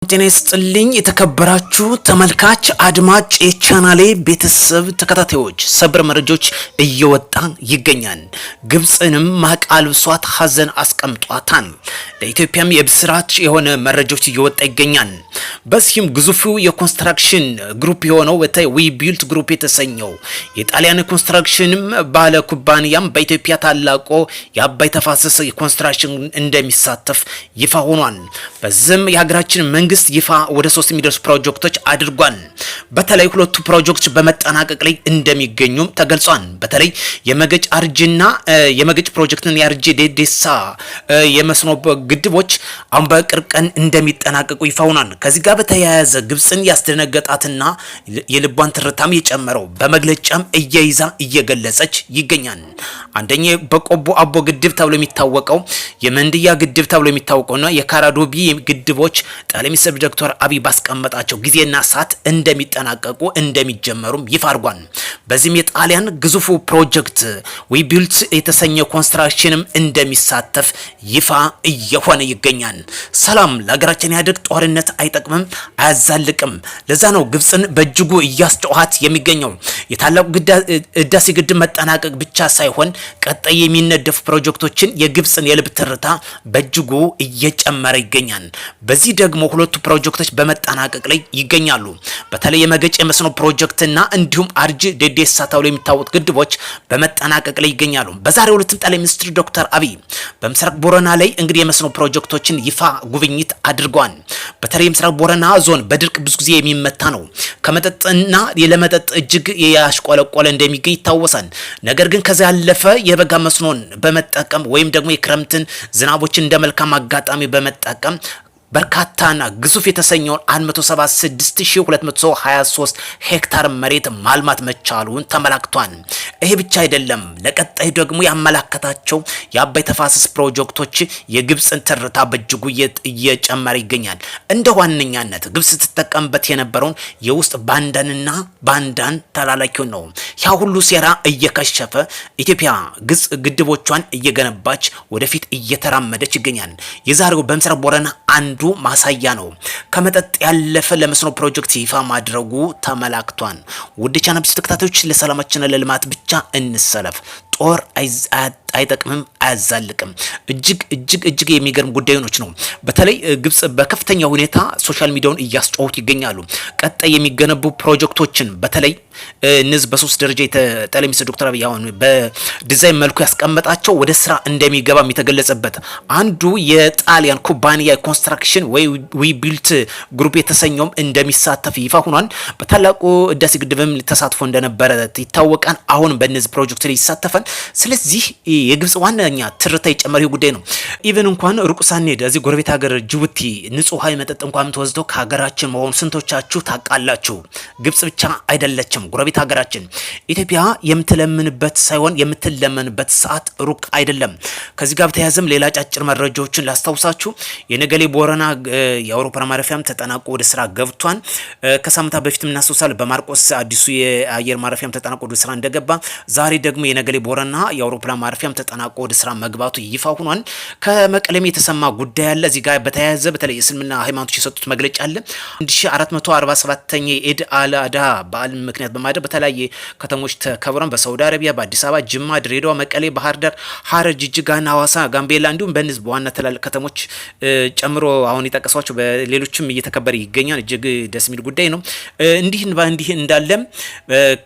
ጤና ይስጥልኝ የተከበራችሁ ተመልካች አድማጭ የቻናሌ ቤተሰብ ተከታታዮች፣ ሰበር መረጃዎች እየወጣ ይገኛል። ግብጽንም ማቅ አልብሷት ሐዘን አስቀምጧታል። ለኢትዮጵያም የብስራት የሆነ መረጃዎች እየወጣ ይገኛል። በዚህም ግዙፉ የኮንስትራክሽን ግሩፕ የሆነው ዊ ቢልት ግሩፕ የተሰኘው የጣሊያን ኮንስትራክሽንም ባለ ኩባንያም በኢትዮጵያ ታላቆ የአባይ ተፋሰስ የኮንስትራክሽን እንደሚሳተፍ ይፋ ሆኗል። በዚህም የሀገራችን መንግስት ይፋ ወደ 3 የሚደርሱ ፕሮጀክቶች አድርጓል። በተለይ ሁለቱ ፕሮጀክቶች በመጠናቀቅ ላይ እንደሚገኙም ተገልጿል። በተለይ የመገጭ አርጂና የመገጭ ፕሮጀክትን የአርጂ ዴዴሳ የመስኖ ግድቦች አሁን በቅርብ ቀን እንደሚጠናቀቁ ይፋ ሆኗል። ከዚህ ጋር በተያያዘ ግብጽን ያስደነገጣትና የልቧን ትርታም የጨመረው በመግለጫም እየይዛ እየገለጸች ይገኛል። አንደኛ በቆቦ አቦ ግድብ ተብሎ የሚታወቀው የመንድያ ግድብ ተብሎ የሚታወቀውና የካራዶቢ ግድቦች ጠቅላይ ሚኒስትር ዶክተር አብይ ባስቀመጣቸው ጊዜና ሰዓት እንደሚጠናቀቁ እንደሚጀመሩም ይፋ አድርጓል። በዚህም የጣሊያን ግዙፉ ፕሮጀክት ዊ ቢልት የተሰኘው ኮንስትራክሽንም እንደሚሳተፍ ይፋ እየሆነ ይገኛል። ሰላም ለሀገራችን ያድግ፣ ጦርነት አይጠቅምም አያዛልቅም። ለዛ ነው ግብጽን በእጅጉ እያስጨዋት የሚገኘው። የታላቁ ህዳሴ ግድብ መጠናቀቅ ብቻ ሳይሆን ቀጣይ የሚነደፉ ፕሮጀክቶችን የግብጽን የልብ ትርታ በእጅጉ እየጨመረ ይገኛል። በዚህ ደግሞ ሁለቱ ፕሮጀክቶች በመጠናቀቅ ላይ ይገኛሉ። በተለይ የመገጭ የመስኖ ፕሮጀክትና እንዲሁም አርጂ ዴዴሳ ተብሎ የሚታወቁት ግድቦች በመጠናቀቅ ላይ ይገኛሉ። በዛሬው ዕለት ጠቅላይ ሚኒስትር ዶክተር አብይ በምስራቅ ቦረና ላይ እንግዲህ የመስኖ ፕሮጀክቶችን ይፋ ጉብኝት አድርገዋል። በተለይ የምስራቅ ቦረና ዞን በድርቅ ብዙ ጊዜ የሚመታ ነው። ከመጠጥና ለመጠጥ እጅግ ያሽቆለቆለ እንደሚገኝ ይታወሳል። ነገር ግን ከዛ ያለፈ የበጋ መስኖን በመጠቀም ወይም ደግሞ የክረምትን ዝናቦችን እንደ መልካም አጋጣሚ በመጠቀም በርካታና ግዙፍ የተሰኘውን 176223 ሄክታር መሬት ማልማት መቻሉን ተመላክቷል። ይሄ ብቻ አይደለም። ለቀጣይ ደግሞ ያመላከታቸው የአባይ ተፋሰስ ፕሮጀክቶች የግብጽን ትርታ በእጅጉ እየጨመረ ይገኛል። እንደ ዋነኛነት ግብጽ ስትጠቀምበት የነበረውን የውስጥ ባንዳን ተላላኪው ነው። ያ ሁሉ ሴራ እየከሸፈ ኢትዮጵያ ግብጽ ግድቦቿን እየገነባች ወደፊት እየተራመደች ይገኛል። የዛሬው በምስራቅ ቦረና አንዱ ማሳያ ነው። ከመጠጥ ያለፈ ለመስኖ ፕሮጀክት ይፋ ማድረጉ ተመላክቷል። ውድ ቻናል ተከታታዮች ለሰላማችን ለልማት ብቻ እንሰለፍ። ጦር አይጠቅምም አያዛልቅም። እጅግ የሚገርም ጉዳዮች ነው። በተለይ ግብጽ በከፍተኛ ሁኔታ ሶሻል ሚዲያውን እያስጨዋት ይገኛሉ። ቀጣይ የሚገነቡ ፕሮጀክቶችን በተለይ እነዚህ በሶስት ደረጃ ጠቅላይ ሚኒስትር ዶክተር አብይ አሁን በዲዛይን መልኩ ያስቀመጣቸው ወደ ስራ እንደሚገባ የተገለጸበት አንዱ የጣሊያን ኩባንያ ኮንስትራክሽን ዊ ቢልት ግሩፕ የተሰኘውም እንደሚሳተፍ ይፋ ሆኗል። በታላቁ ህዳሴ ግድብም ተሳትፎ እንደነበረ ይታወቃል። አሁን በእነዚህ ፕሮጀክት ላይ ይሳተፋል። ስለዚህ የግብጽ ዋናኛ ትርታ የጨመረው ጉዳይ ነው። ኢቨን እንኳን ሩቅ ሳንሄድ እዚህ ጎረቤት ሀገር ጅቡቲ ንጹህ ውሃ መጠጥ እንኳን ተወስደው ከሀገራችን መሆኑ ስንቶቻችሁ ታውቃላችሁ? ግብጽ ብቻ አይደለችም ጎረቤት ሀገራችን። ኢትዮጵያ የምትለምንበት ሳይሆን የምትለመንበት ሰዓት ሩቅ አይደለም። ከዚህ ጋር በተያያዘም ሌላ ጫጭር መረጃዎችን ላስታውሳችሁ። የነገሌ ቦረና የአውሮፕላን ማረፊያም ተጠናቆ ወደ ስራ ገብቷል። ከሳምንታት በፊት እናስታውሳለን በማርቆስ አዲሱ የአየር ማረፊያም ተጠናቆ ወደ ስራ እንደገባ፣ ዛሬ ደግሞ የነገሌ ቦረና የአውሮፕላን ማረፊያም ተጠናቆ ወደ ስራ መግባቱ ይፋ ሆኗል። ከመቀሌም የተሰማ ጉዳይ አለ። እዚህ ጋር በተያያዘ በተለይ እስልምና ሃይማኖቶች የሰጡት መግለጫ አለ። 1447ኛ የኢድ አል አድሃ በዓል ምክንያት በማድረግ በተለያየ ከተሞች ተከብሯል። በሳውዲ አረቢያ፣ በአዲስ አበባ፣ ጅማ፣ ድሬዳዋ፣ መቀሌ፣ ባህር ዳር፣ ሐረር፣ ጅጅጋና ሐዋሳ፣ ጋምቤላ እንዲሁም በእነዚህ በዋና ትላልቅ ከተሞች ጨምሮ አሁን የጠቀሷቸው በሌሎችም እየተከበረ ይገኛል። እጅግ ደስ የሚል ጉዳይ ነው። እንዲህ እንዳለም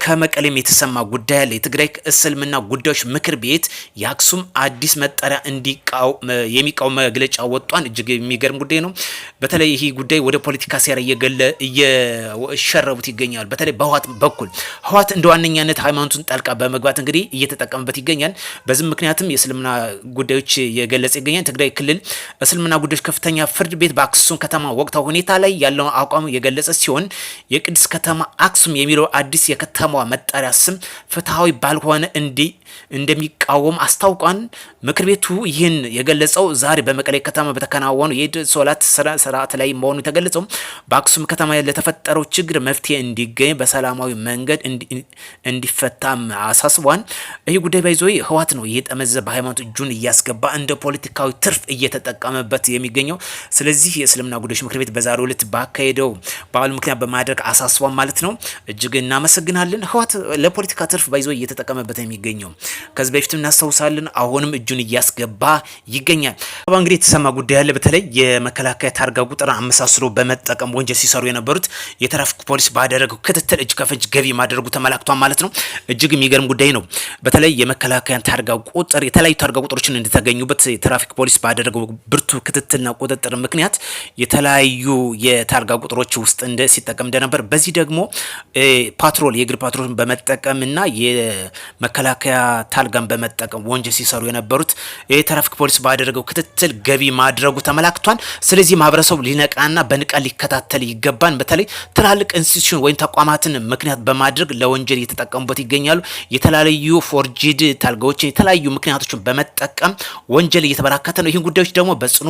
ከመቀሌም የተሰማ ጉዳይ አለ። የትግራይ እስልምና ጉዳዮች ምክር ቤት የአክሱም አዲስ መጠሪያ የሚቃወም መግለጫ ወጧን። እጅግ የሚገርም ጉዳይ ነው። በተለይ ይህ ጉዳይ ወደ ፖለቲካ ሴራ እየሸረቡት ይገኛል። በተለይ በህዋት በኩል ህዋት እንደ ዋነኛነት ሃይማኖቱን ጣልቃ በመግባት እንግዲህ እየተጠቀመበት ይገኛል። በዚህም ምክንያትም የእስልምና ጉዳዮች የገለጸ ይገኛል። ትግራይ ክልል እስልምና ጉዳዮች ከፍተኛ ፍርድ ቤት በአክሱም ከተማ ወቅታዊ ሁኔታ ላይ ያለውን አቋም የገለጸ ሲሆን የቅድስት ከተማ አክሱም የሚለው አዲስ የከተማዋ መጠሪያ ስም ፍትሃዊ ባልሆነ እንደሚቃወም አስታውቋን። ምክር ቤቱ ይህን የገለጸው ዛሬ በመቀሌ ከተማ በተከናወኑ የኢድ ሶላት ስርዓት ላይ መሆኑ የተገለጸው በአክሱም ከተማ ለተፈጠረው ችግር መፍትሄ እንዲገኝ በሰላማዊ መንገድ እንዲፈታም አሳስቧል። ይህ ጉዳይ ባይዞ ህወሓት ነው እየጠመዘ በሃይማኖት እጁን እያስገባ እንደ ፖለቲካዊ ትርፍ እየተጠቀመበት የሚገኘው። ስለዚህ የእስልምና ጉዳዮች ምክር ቤት በዛሬው ዕለት ባካሄደው በዓሉ ምክንያት በማድረግ አሳስቧል ማለት ነው። እጅግ እናመሰግናለን። ህወሓት ለፖለቲካ ትርፍ ባይዞ እየተጠቀመበት የሚገኘው ከዚህ በፊትም እናስታውሳለን። አሁንም እጁን እያስገባ ይገኛል። እንግዲህ የተሰማ ጉዳይ አለ። በተለይ የመከላከያ ታርጋ ቁጥር አመሳስሎ በመጠቀም ወንጀል ሲሰሩ የነበሩት የትራፊክ ፖሊስ ባደረገው ክትትል እጅ ከፍንጅ ገቢ ማድረጉ ተመላክቷል ማለት ነው። እጅግ የሚገርም ጉዳይ ነው። በተለይ የመከላከያ ታርጋ ቁጥር የተለያዩ ታርጋ ቁጥሮችን እንደተገኙበት የትራፊክ ፖሊስ ባደረገው ብርቱ ክትትልና ቁጥጥር ምክንያት የተለያዩ የታርጋ ቁጥሮች ውስጥ ሲጠቀም እንደነበር በዚህ ደግሞ ፓትሮል የእግር ፓትሮልን በመጠቀምና የመከላከያ ታርጋን በመጠቀም ወንጀል ሲሰሩ የነበሩት የትራፊክ ፖሊስ ባደረገው ክትትል ገቢ ማድረጉ ተመላክቷል። ስለዚህ ማህበረሰቡ ሊነቃና በንቃት ሊከታተል ይገባል። በተለይ ትላልቅ ኢንስቲትዩሽን ወይም ተቋማትን ምክንያት በማድረግ ለወንጀል እየተጠቀሙበት ይገኛሉ። የተለያዩ ፎርጂድ ታርጋዎችን የተለያዩ ምክንያቶችን በመጠቀም ወንጀል እየተበራከተ ነው። ይህን ጉዳዮች ደግሞ በጽኑ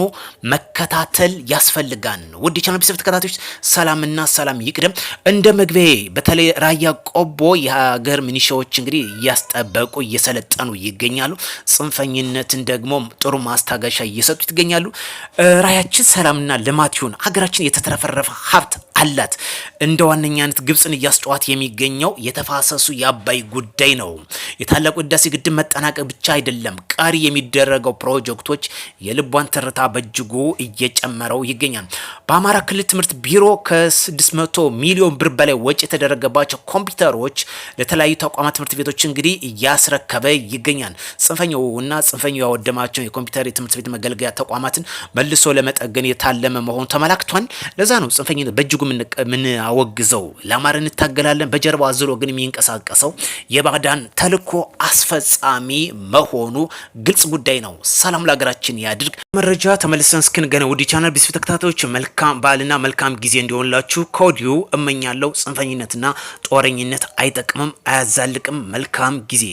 መከታተል ያስፈልጋል። ውድ ቻናል ቤተሰብ ተከታታዮች ሰላምና ሰላም ይቅደም። እንደ መግቢያ በተለይ ራያ ቆቦ የሀገር ሚኒሻዎች እንግዲህ እያስጠበቁ እየሰለጠኑ ይገኛሉ። ጽንፈኝነትን ደግሞ ጥሩ ማስታገሻ እየሰጡ ይገኛሉ። ራያችን ሰላምና ልማት ይሁን። ሀገራችን የተትረፈረፈ ሀብት አላት። እንደ ዋነኛነት ግብጽን እያስጨዋት የሚገኘው የተፋሰሱ የአባይ ጉዳይ ነው። የታላቁ ህዳሴ ግድብ መጠናቀቅ ብቻ አይደለም፣ ቀሪ የሚደረገው ፕሮጀክቶች የልቧን ትርታ በእጅጉ እየጨመረው ይገኛል። በአማራ ክልል ትምህርት ቢሮ ከ600 ሚሊዮን ብር በላይ ወጪ የተደረገባቸው ኮምፒውተሮች ለተለያዩ ተቋማት ትምህርት ቤቶች እንግዲህ እያስረከበ ይገኛል። ጽንፈኛውና ጽንፈኛው ያወደማቸው የኮምፒውተር የትምህርት ቤት መገልገያ ተቋማትን መልሶ ለመጠገን የታለመ መሆኑ ተመላክቷል። ለዛ ነው ጽንፈኝነት በእጅጉ ምን አወግዘው ለአማራ እንታገላለን በጀርባ አዝሎ ግን የሚንቀሳቀሰው የባዕዳን ተልኮ አስፈጻሚ መሆኑ ግልጽ ጉዳይ ነው። ሰላም ለሀገራችን ያድርግ። መረጃ ተመልሰን እስክንገናኝ ውድ ቻናል ቢስፍ ተከታታዮች መልካም በዓልና መልካም ጊዜ እንዲሆንላችሁ ከወዲሁ እመኛለሁ። ጽንፈኝነትና ጦረኝነት አይጠቅምም፣ አያዛልቅም። መልካም ጊዜ